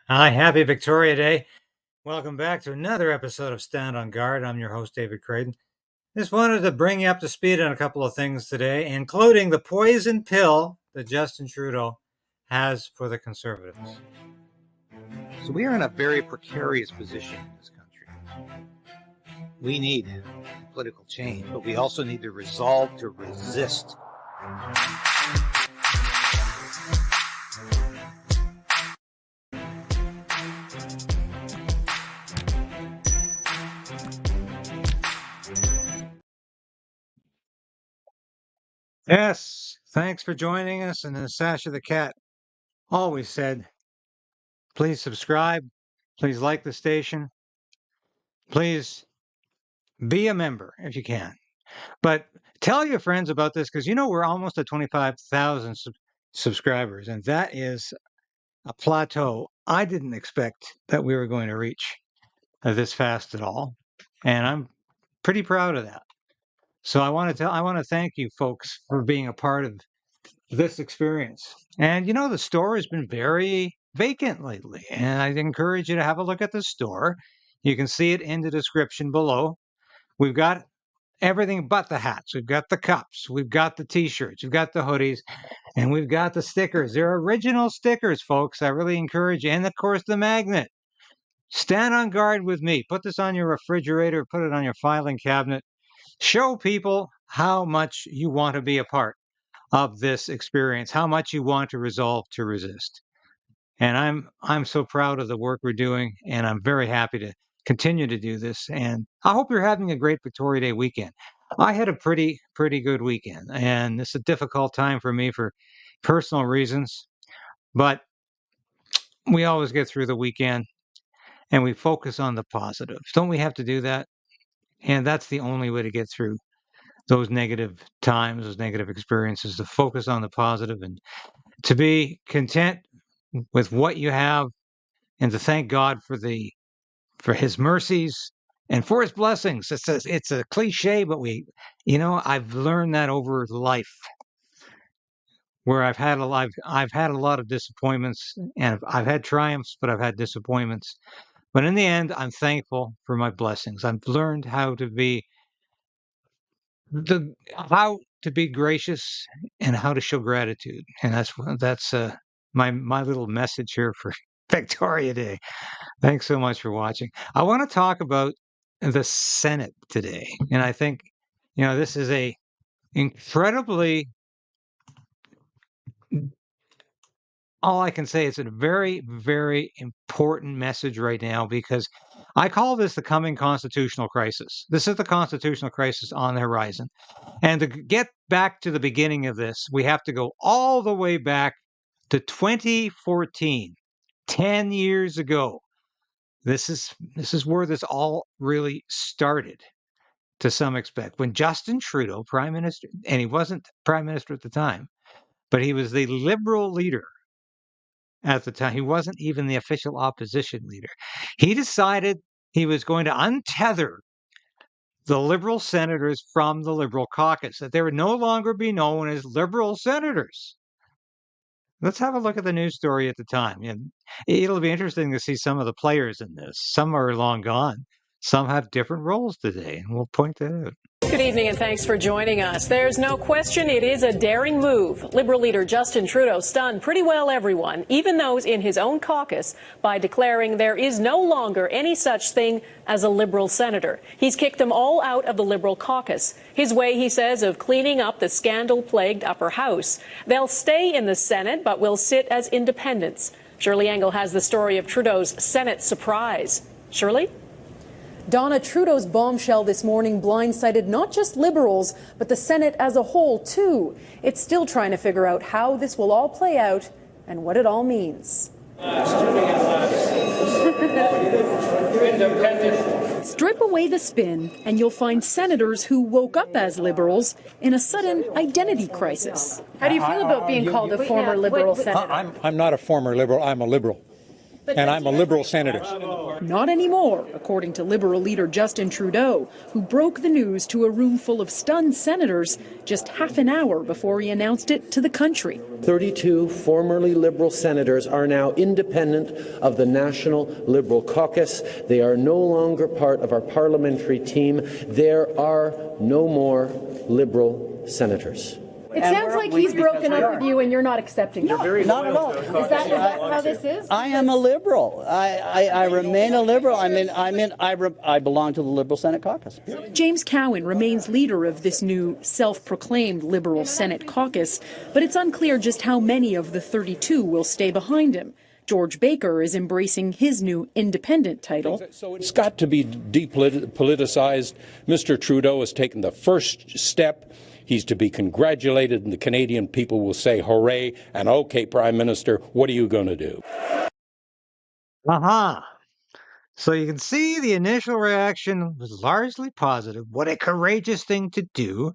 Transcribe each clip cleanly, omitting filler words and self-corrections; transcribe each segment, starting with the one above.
Hi, happy Victoria Day. Welcome back to another episode of Stand on Guard. I'm your host, David Krayden. Just wanted to bring you up to speed on a couple of things today, including the poison pill that Justin Trudeau has for the Conservatives. So we are in a very precarious position in this country. We need political change, but we also need the resolve to resist. Yes, thanks for joining us. And as Sasha the Cat always said, please subscribe, please like the station, please be a member if you can. But tell your friends about this because we're almost at 25,000 subscribers, and that is a plateau I didn't expect that we were going to reach this fast at all, and I'm pretty proud of that. So I want to thank you folks for being a part of this experience. And the store has been very vacant lately, and I'd encourage you to have a look at the store. You can see it in the description below. We've got everything but the hats. We've got the cups, we've got the t-shirts, we've got the hoodies, and we've got the stickers. They're original stickers, folks. I really encourage you. And of course, the magnet. Stand on guard with me. Put this on your refrigerator, put it on your filing cabinet. Show people how much you want to be a part of this experience, how much you want to resolve to resist. And I'm so proud of the work we're doing, and I'm very happy to continue to do this. And I hope you're having a great Victoria Day weekend. I had a pretty good weekend, and it's a difficult time for me for personal reasons, but we always get through the weekend and we focus on the positives. Don't we have to do that? And that's the only way to get through those negative times, those negative experiences, to focus on the positive and to be content with what you have and to thank God for his mercies and for his blessings. It's a cliche, but I've learned that over life, where I've had a lot of disappointments, and I've had triumphs, but I've had disappointments. But in the end, I'm thankful for my blessings. I've learned how to be gracious and how to show gratitude, and that's my little message here for Victoria Day. Thanks so much for watching. I want to talk about the Senate today, and I think this is a incredibly, all I can say is a very, very important message right now, because I call this the coming constitutional crisis. This is the constitutional crisis on the horizon. And to get back to the beginning of this, we have to go all the way back to 2014, 10 years ago. This is where this all really started, to some extent, when Justin Trudeau, Prime Minister, and he wasn't Prime Minister at the time, but he was the Liberal leader at the time. He wasn't even the official opposition leader. He decided he was going to untether the Liberal senators from the Liberal caucus, that they would no longer be known as Liberal senators. Let's have a look at the news story at the time. It'll be interesting to see some of the players in this. Some are long gone. Some have different roles today, and we'll point that out. Good evening, and thanks for joining us. There's no question it is a daring move. Liberal leader Justin Trudeau stunned pretty well everyone, even those in his own caucus, by declaring there is no longer any such thing as a Liberal senator. He's kicked them all out of the Liberal caucus. His way, he says, of cleaning up the scandal-plagued upper house. They'll stay in the Senate, but will sit as independents. Shirley Engel has the story of Trudeau's Senate surprise. Shirley? Donna, Trudeau's bombshell this morning blindsided not just Liberals, but the Senate as a whole, too. It's still trying to figure out how this will all play out and what it all means. Strip away the spin, and you'll find senators who woke up as Liberals in a sudden identity crisis. How do you feel about being called a former Liberal senator? I'm not a former Liberal. I'm a Liberal. and I'm a Liberal senator. Not anymore, according to Liberal leader Justin Trudeau, who broke the news to a room full of stunned senators just half an hour before he announced it to the country. 32 formerly Liberal senators are now independent of the National Liberal Caucus. They are no longer part of our parliamentary team. There are no more Liberal senators. It sounds like he's broken up with you and you're not accepting it. Not at all. Is that how this is? I am a Liberal. I remain a Liberal. I belong to the Liberal Senate caucus. James Cowan remains leader of this new self-proclaimed Liberal Senate caucus, but it's unclear just how many of the 32 will stay behind him. George Baker is embracing his new independent title. So it's got to be depoliticized. Mr. Trudeau has taken the first step. He's to be congratulated, and the Canadian people will say hooray, and okay, Prime Minister, what are you going to do? So you can see the initial reaction was largely positive. What a courageous thing to do.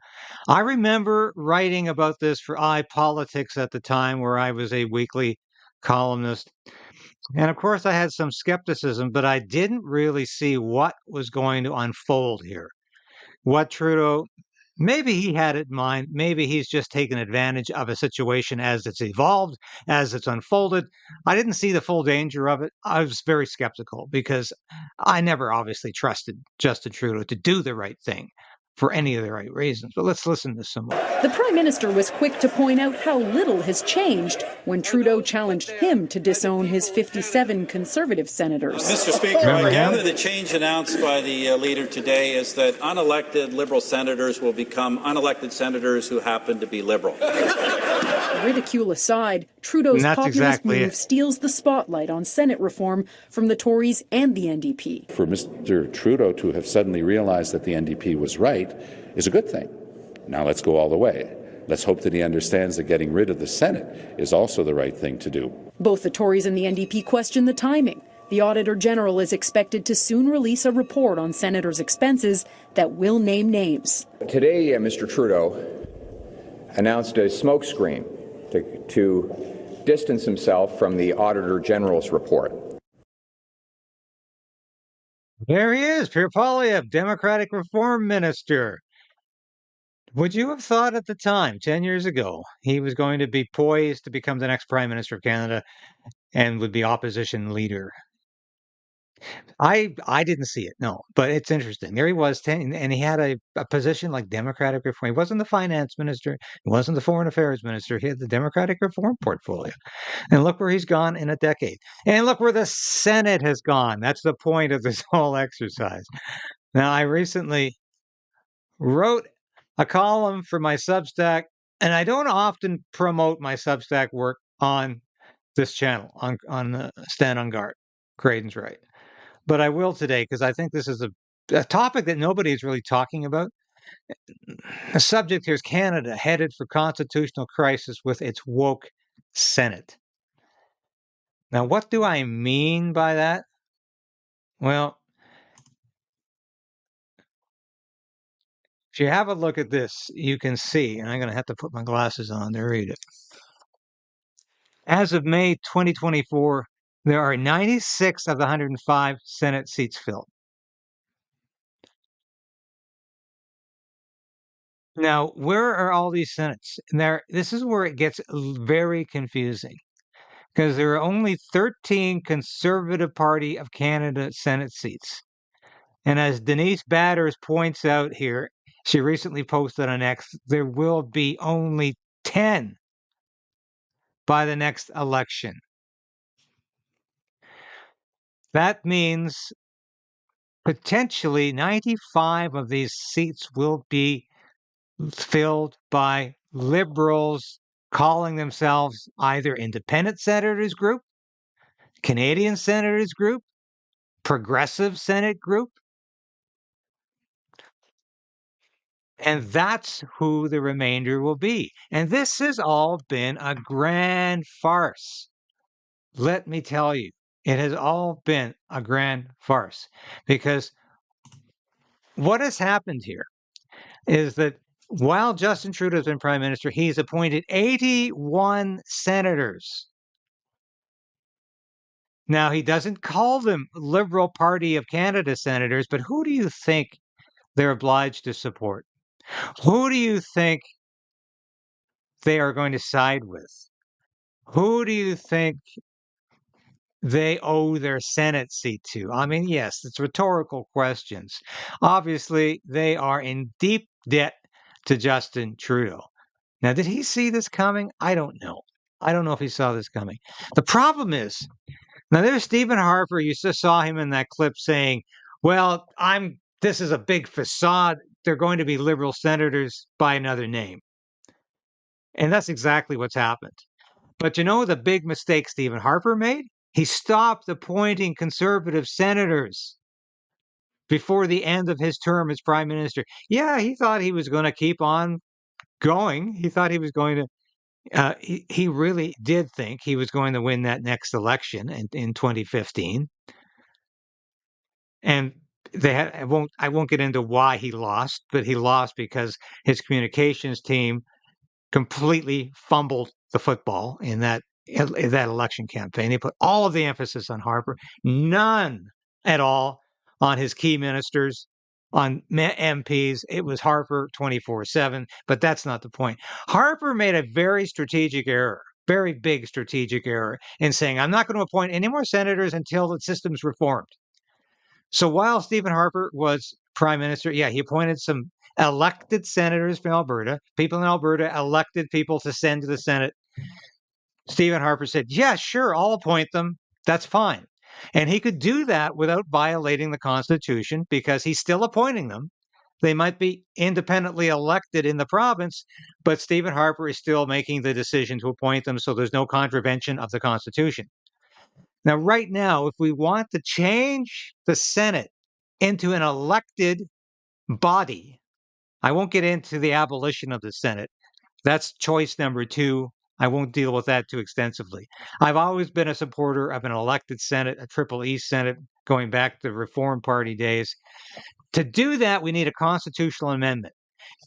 I remember writing about this for iPolitics at the time, where I was a weekly columnist. And of course, I had some skepticism, but I didn't really see what was going to unfold here. What Trudeau, maybe he had it in mind. Maybe he's just taken advantage of a situation as it's evolved, as it's unfolded. I didn't see the full danger of it. I was very skeptical because I never obviously trusted Justin Trudeau to do the right thing for any of the right reasons. But let's listen to some more. The Prime Minister was quick to point out how little has changed when Trudeau challenged him to disown his 57 Conservative senators. Mr. Speaker, I gather the change announced by the leader today is that unelected Liberal senators will become unelected senators who happen to be Liberal. Ridicule aside, Trudeau's populist move steals the spotlight on Senate reform from the Tories and the NDP. For Mr. Trudeau to have suddenly realized that the NDP was right is a good thing. Now let's go all the way. Let's hope that he understands that getting rid of the Senate is also the right thing to do. Both the Tories and the NDP question the timing. The Auditor General is expected to soon release a report on senators' expenses that will name names. Today, Mr. Trudeau announced a smokescreen to distance himself from the Auditor General's report. There he is, Pierre Poilievre, Democratic Reform Minister. Would you have thought at the time, 10 years ago, he was going to be poised to become the next Prime Minister of Canada and would be opposition leader? I didn't see it, no, but it's interesting. There he was, and he had a position like Democratic Reform. He wasn't the finance minister. He wasn't the foreign affairs minister. He had the Democratic Reform portfolio. And look where he's gone in a decade. And look where the Senate has gone. That's the point of this whole exercise. Now, I recently wrote a column for my Substack, and I don't often promote my Substack work on this channel, on Stand on Guard, Krayden's Right. But I will today because I think this is a topic that nobody is really talking about. The subject here is Canada headed for constitutional crisis with its woke Senate. Now, what do I mean by that? Well, if you have a look at this, you can see, and I'm going to have to put my glasses on to read it. As of May 2024, there are 96 of the 105 Senate seats filled. Now, where are all these Senates? This is where it gets very confusing because there are only 13 Conservative Party of Canada Senate seats. And as Denise Batters points out here, she recently posted on X, there will be only 10 by the next election. That means potentially 95 of these seats will be filled by Liberals calling themselves either Independent Senators Group, Canadian Senators Group, Progressive Senate Group. And that's who the remainder will be. And this has all been a grand farce. Let me tell you, it has all been a grand farce because what has happened here is that while Justin Trudeau has been Prime Minister, he's appointed 81 senators. Now, he doesn't call them Liberal Party of Canada senators, but who do you think they're obliged to support? Who do you think they are going to side with? Who do you think they owe their Senate seat to? I mean, yes, it's rhetorical questions. Obviously, they are in deep debt to Justin Trudeau. Now, did he see this coming? I don't know. I don't know if he saw this coming. The problem is, now there's Stephen Harper. You just saw him in that clip saying, well, this is a big facade. They're going to be Liberal senators by another name. And that's exactly what's happened. But you know the big mistake Stephen Harper made? He stopped appointing Conservative senators before the end of his term as Prime Minister. Yeah, he thought he was going to keep on going. He thought he was going to, he really did think he was going to win that next election in 2015. And I won't get into why he lost, but he lost because his communications team completely fumbled the football in that election campaign. They put all of the emphasis on Harper, none at all on his key ministers, on MPs. It was Harper 24/7, but that's not the point. Harper made a very strategic error, very big strategic error in saying, I'm not going to appoint any more senators until the system's reformed. So while Stephen Harper was prime minister, yeah, he appointed some elected senators from Alberta. People in Alberta elected people to send to the Senate. Stephen Harper said, yeah, sure, I'll appoint them. That's fine. And he could do that without violating the Constitution because he's still appointing them. They might be independently elected in the province, but Stephen Harper is still making the decision to appoint them, so there's no contravention of the Constitution. Now, right now, if we want to change the Senate into an elected body, I won't get into the abolition of the Senate. That's choice number 2. I won't deal with that too extensively. I've always been a supporter of an elected Senate, a Triple E Senate, going back to the Reform Party days. To do that, we need a constitutional amendment.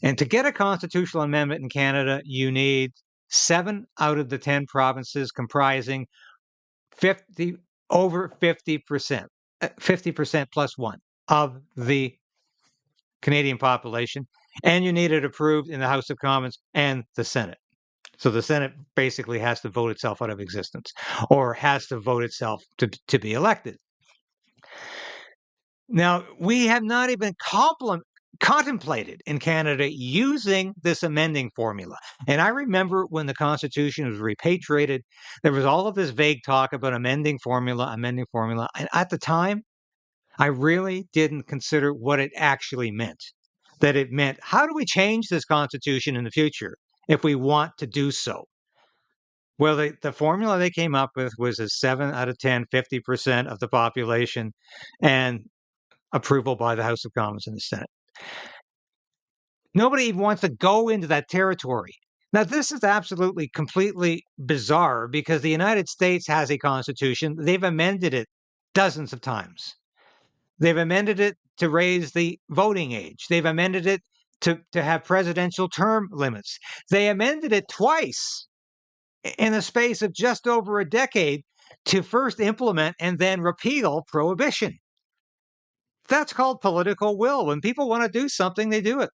And to get a constitutional amendment in Canada, you need 7 out of the 10 provinces comprising over 50%, 50% plus 1 of the Canadian population, and you need it approved in the House of Commons and the Senate. So the Senate basically has to vote itself out of existence, or has to vote itself to be elected. Now, we have not even contemplated in Canada using this amending formula. And I remember when the Constitution was repatriated, there was all of this vague talk about amending formula. And at the time, I really didn't consider what it actually meant. That it meant, how do we change this Constitution in the future if we want to do so? Well, the formula they came up with was a 7 out of 10, 50% of the population, and approval by the House of Commons and the Senate. Nobody even wants to go into that territory. Now, this is absolutely, completely bizarre because the United States has a constitution. They've amended it dozens of times. They've amended it to raise the voting age. They've amended it to have presidential term limits. They amended it twice in the space of just over a decade to first implement and then repeal prohibition. That's called political will. When people want to do something, they do it.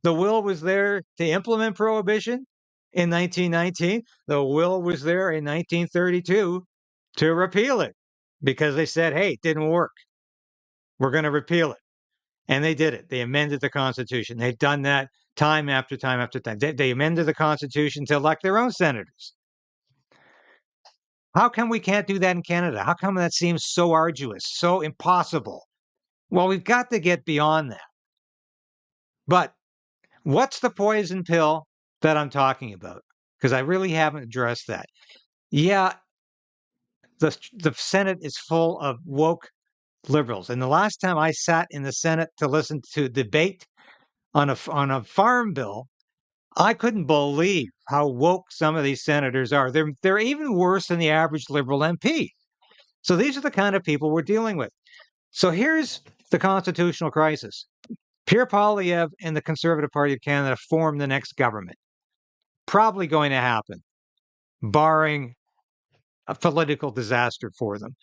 The will was there to implement prohibition in 1919. The will was there in 1932 to repeal it because they said, hey, it didn't work. We're going to repeal it. And they did it. They amended the Constitution. They've done that time after time after time. They amended the Constitution to elect their own senators. How come we can't do that in Canada? How come that seems so arduous, so impossible? Well, we've got to get beyond that. But what's the poison pill that I'm talking about? Because I really haven't addressed that. Yeah, the Senate is full of woke liberals. And the last time I sat in the Senate to listen to debate on a farm bill, I couldn't believe how woke some of these senators are. They're even worse than the average Liberal MP. So these are the kind of people we're dealing with. So here's the constitutional crisis. Pierre Poilievre and the Conservative Party of Canada form the next government. Probably going to happen, barring a political disaster for them.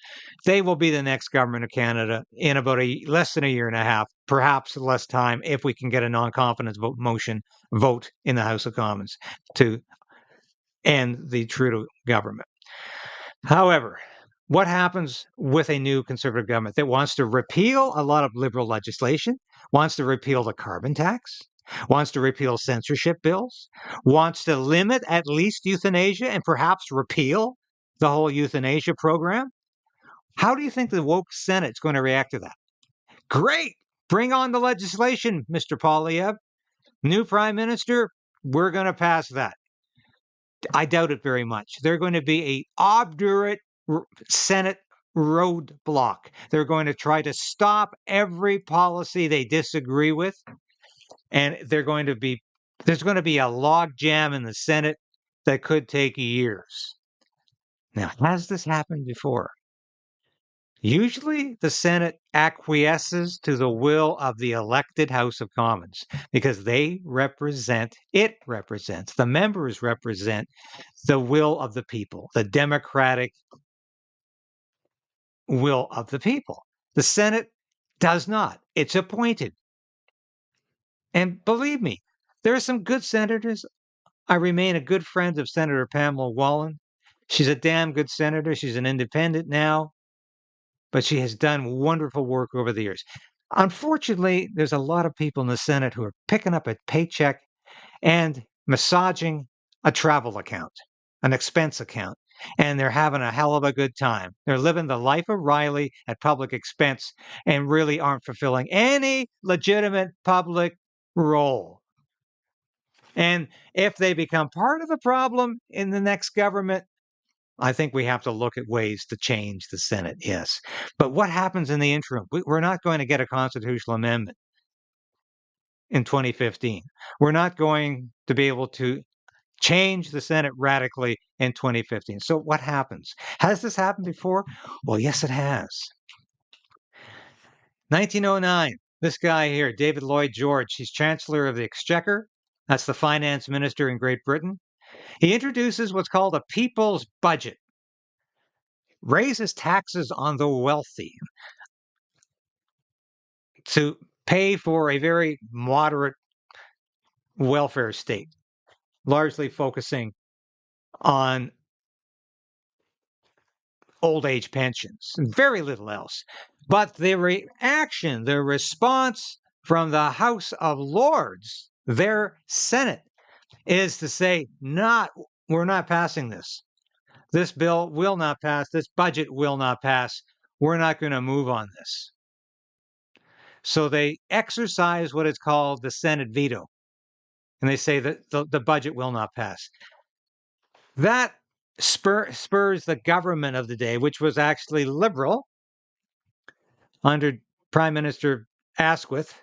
They will be the next government of Canada in about less than a year and a half, perhaps less time, if we can get a non-confidence motion vote in the House of Commons to end the Trudeau government. However, what happens with a new Conservative government that wants to repeal a lot of Liberal legislation, wants to repeal the carbon tax, wants to repeal censorship bills, wants to limit at least euthanasia and perhaps repeal the whole euthanasia program? How do you think the woke Senate's going to react to that? Great! Bring on the legislation, Mr. Poilievre. New Prime Minister, we're going to pass that. I doubt it very much. They're going to be a obdurate Senate roadblock. They're going to try to stop every policy they disagree with, and there's going to be a log jam in the Senate that could take years. Now, has this happened before? Usually the Senate acquiesces to the will of the elected House of Commons because the members represent the will of the people, the democratic will of the people. The Senate does not. It's appointed. And believe me, there are some good senators. I remain a good friend of Senator Pamela Wallin. She's a damn good senator. She's an independent now, but she has done wonderful work over the years. Unfortunately, there's a lot of people in the Senate who are picking up a paycheck and massaging a travel account, an expense account, and they're having a hell of a good time. They're living the life of Riley at public expense and really aren't fulfilling any legitimate public role. And if they become part of the problem in the next government, I think we have to look at ways to change the Senate, yes. But what happens in the interim? We're not going to get a constitutional amendment in 2015. We're not going to be able to change the Senate radically in 2015. So what happens? Has this happened before? Well, yes, it has. 1909, this guy here, David Lloyd George, he's Chancellor of the Exchequer. That's the finance minister in Great Britain. He introduces what's called a people's budget, raises taxes on the wealthy to pay for a very moderate welfare state, largely focusing on old age pensions, very little else. But the reaction, the response from the House of Lords, their Senate, is to say, we're not passing this. This bill will not pass. This budget will not pass. We're not going to move on this. So they exercise what is called the Senate veto. And they say that the budget will not pass. That spurs the government of the day, which was actually Liberal under Prime Minister Asquith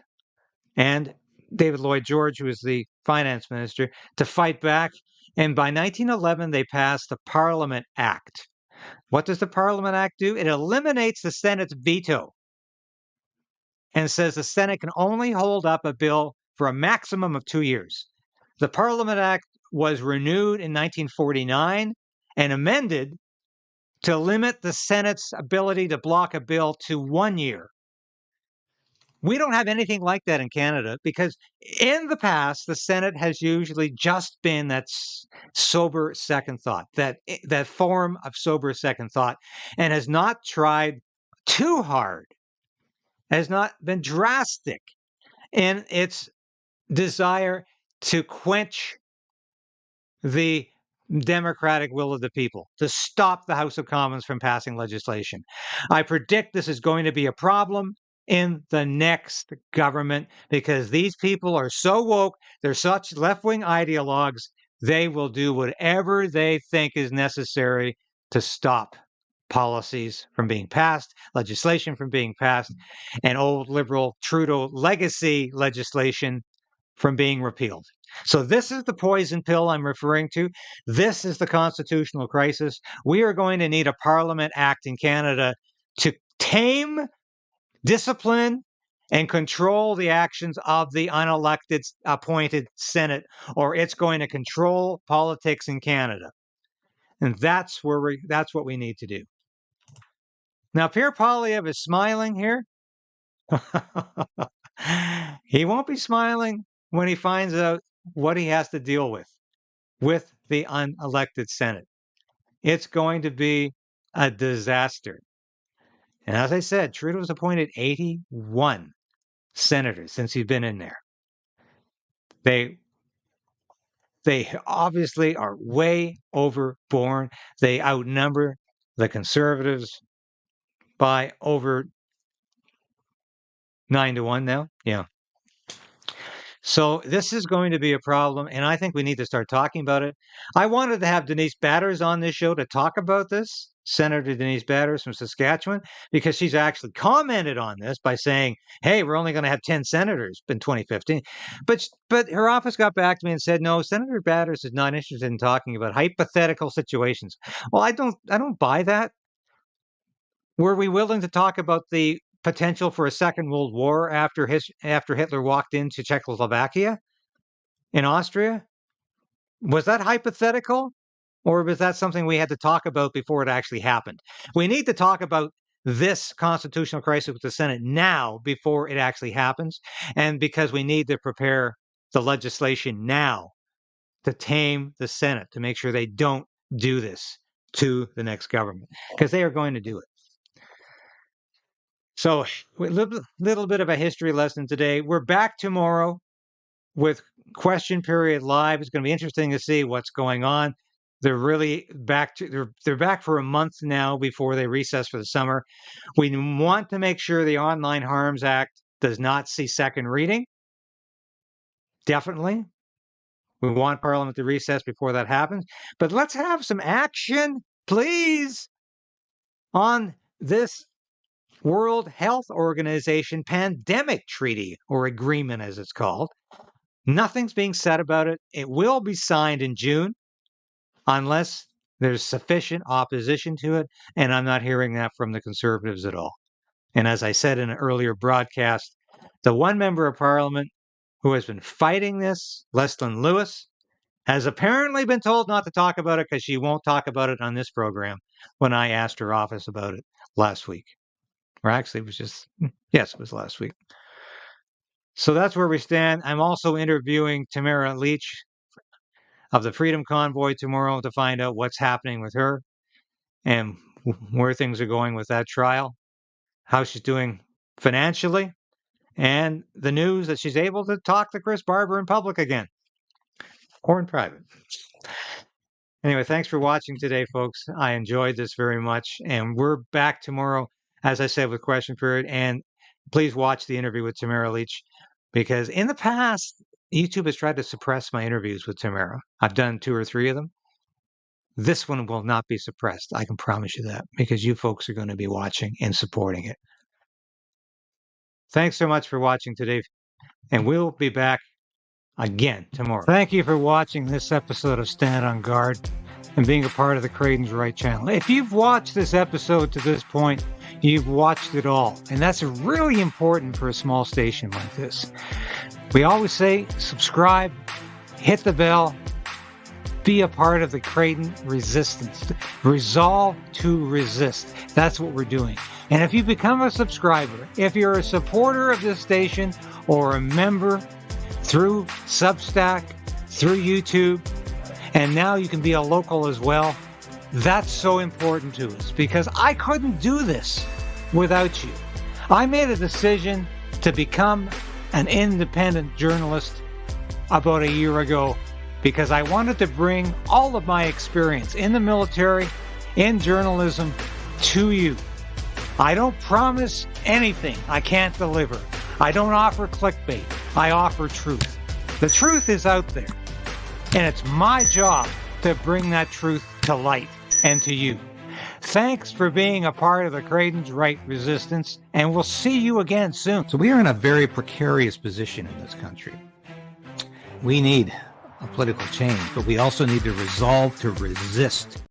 and David Lloyd George, who was the finance minister, to fight back. And by 1911, they passed the Parliament Act. What does the Parliament Act do? It eliminates the Senate's veto and says the Senate can only hold up a bill for a maximum of 2 years. The Parliament Act was renewed in 1949 and amended to limit the Senate's ability to block a bill to 1 year. We don't have anything like that in Canada because in the past, the Senate has usually just been that sober second thought, that form of sober second thought, and has not tried too hard, has not been drastic in its desire to quench the democratic will of the people, to stop the House of Commons from passing legislation. I predict this is going to be a problem in the next government because these people are so woke, they're such left-wing ideologues, they will do whatever they think is necessary to stop policies from being passed, legislation from being passed, and old Liberal Trudeau legacy legislation from being repealed. So this is the poison pill I'm referring to. This is the constitutional crisis. We are going to need a Parliament Act in Canada to tame, discipline, and control the actions of the unelected appointed Senate, or it's going to control politics in Canada. And that's what we need to do. Now, Pierre Poilievre is smiling here. He won't be smiling when he finds out what he has to deal with the unelected Senate. It's going to be a disaster. And as I said, Trudeau's appointed 81 senators since he's been in there. They obviously are way overborne. They outnumber the Conservatives by over 9-1 now. Yeah. So this is going to be a problem, and I think we need to start talking about it. I wanted to have Denise Batters on this show to talk about this, Senator Denise Batters from Saskatchewan, because she's actually commented on this by saying, hey, we're only going to have 10 senators in 2015. But her office got back to me and said, no, Senator Batters is not interested in talking about hypothetical situations. Well, I don't buy that. Were we willing to talk about the potential for a Second World War after Hitler walked into Czechoslovakia in Austria? Was that hypothetical, or was that something we had to talk about before it actually happened? We need to talk about this constitutional crisis with the Senate now before it actually happens, and because we need to prepare the legislation now to tame the Senate, to make sure they don't do this to the next government, because they are going to do it. So, a little bit of a history lesson today. We're back tomorrow with Question Period Live. It's going to be interesting to see what's going on. They're really back they're back for a month now before they recess for the summer. We want to make sure the Online Harms Act does not see second reading. Definitely. We want Parliament to recess before that happens. But let's have some action, please, on this World Health Organization pandemic treaty, or agreement as it's called. Nothing's being said about it. It will be signed in June unless there's sufficient opposition to it, and I'm not hearing that from the Conservatives at all. And as I said in an earlier broadcast, the one member of Parliament who has been fighting this, Leslyn Lewis, has apparently been told not to talk about it because she won't talk about it on this program when I asked her office about it last week. Or actually, it was last week. So that's where we stand. I'm also interviewing Tamara Leach of the Freedom Convoy tomorrow to find out what's happening with her and where things are going with that trial, how she's doing financially, and the news that she's able to talk to Chris Barber in public again, or in private. Anyway, thanks for watching today, folks. I enjoyed this very much, and we're back tomorrow, as I said, with Question Period. And please watch the interview with Tamara Leach, because in the past, YouTube has tried to suppress my interviews with Tamara. I've done 2 or 3 of them. This one will not be suppressed. I can promise you that, because you folks are going to be watching and supporting it. Thanks so much for watching today, and we'll be back again tomorrow. Thank you for watching this episode of Stand on Guard and being a part of the Krayden'S Right channel. If you've watched this episode to this point, you've watched it all. And that's really important for a small station like this. We always say subscribe, hit the bell, be a part of the Krayden resistance. Resolve to resist. That's what we're doing. And if you become a subscriber, if you're a supporter of this station or a member through Substack, through YouTube, and now you can be a local as well, that's so important to us, because I couldn't do this without you. I made a decision to become an independent journalist about a year ago because I wanted to bring all of my experience in the military, in journalism, to you. I don't promise anything I can't deliver. I don't offer clickbait. I offer truth. The truth is out there, and it's my job to bring that truth to light and to you. Thanks for being a part of the Krayden'S Right resistance, and we'll see you again soon. So we are in a very precarious position in this country. We need a political change, but we also need to resolve to resist